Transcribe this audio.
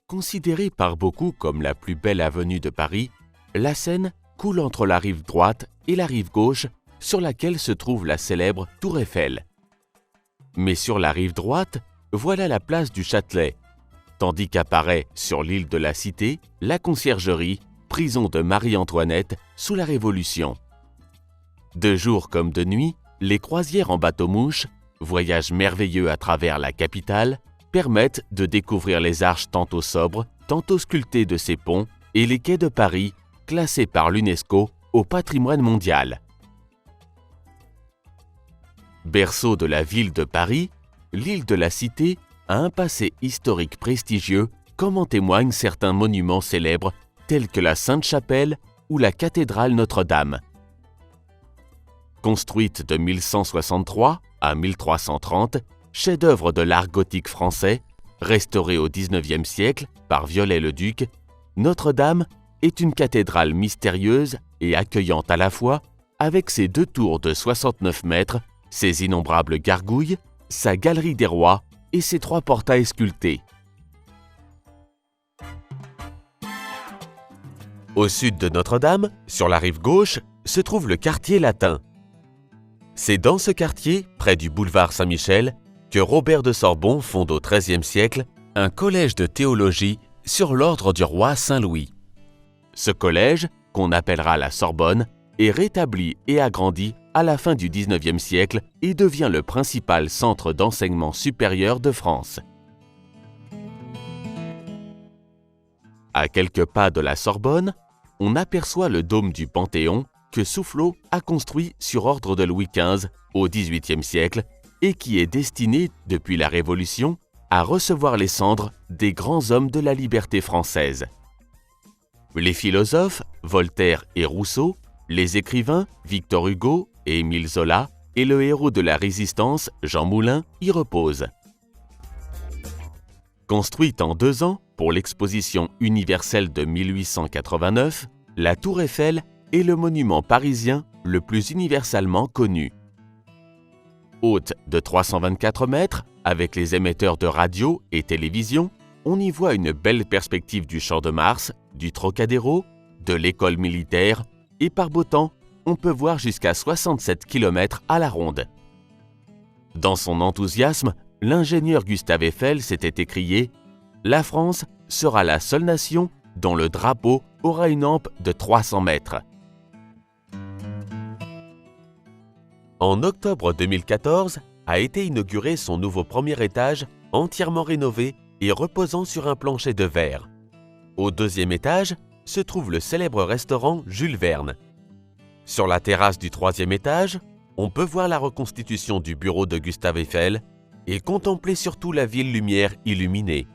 Considérée par beaucoup comme la plus belle avenue de Paris, la Seine coule entre la rive droite et la rive gauche sur laquelle se trouve la célèbre Tour Eiffel. Mais sur la rive droite, voilà la place du Châtelet, tandis qu'apparaît sur l'île de la Cité la Conciergerie, prison de Marie-Antoinette sous la Révolution. De jour comme de nuit, les croisières en bateau-mouche, voyage merveilleux à travers la capitale, permettent de découvrir les arches tantôt sobres, tantôt sculptées de ces ponts et les quais de Paris, classés par l'UNESCO au patrimoine mondial. Berceau de la ville de Paris, l'île de la Cité a un passé historique prestigieux, comme en témoignent certains monuments célèbres tels que la Sainte-Chapelle ou la cathédrale Notre-Dame. Construite de 1163 à 1330, chef-d'œuvre de l'art gothique français, restaurée au XIXe siècle par Viollet-le-Duc, Notre-Dame est une cathédrale mystérieuse et accueillante à la fois, avec ses 2 tours de 69 mètres, ses innombrables gargouilles, sa galerie des rois et ses 3 portails sculptés. Au sud de Notre-Dame, sur la rive gauche, se trouve le quartier latin. C'est dans ce quartier, près du boulevard Saint-Michel, que Robert de Sorbon fonde au XIIIe siècle un collège de théologie sur l'ordre du roi Saint-Louis. Ce collège, qu'on appellera la Sorbonne, est rétabli et agrandi à la fin du XIXe siècle et devient le principal centre d'enseignement supérieur de France. À quelques pas de la Sorbonne, on aperçoit le dôme du Panthéon que Soufflot a construit sur ordre de Louis XV au XVIIIe siècle et qui est destiné, depuis la Révolution, à recevoir les cendres des grands hommes de la liberté française. Les philosophes, Voltaire et Rousseau, les écrivains, Victor Hugo et Émile Zola, et le héros de la Résistance, Jean Moulin, y reposent. Construite en 2 ans pour l'exposition universelle de 1889, la Tour Eiffel est le monument parisien le plus universellement connu. Haute de 324 mètres, avec les émetteurs de radio et télévision, on y voit une belle perspective du Champ de Mars, du Trocadéro, de l'école militaire, et par beau temps, on peut voir jusqu'à 67 km à la ronde. Dans son enthousiasme, l'ingénieur Gustave Eiffel s'était écrié « La France sera la seule nation dont le drapeau aura une hampe de 300 mètres ». En octobre 2014, a été inauguré son nouveau premier étage, entièrement rénové et reposant sur un plancher de verre. Au 2e étage se trouve le célèbre restaurant Jules Verne. Sur la terrasse du 3e étage, on peut voir la reconstitution du bureau de Gustave Eiffel et contempler surtout la ville lumière illuminée.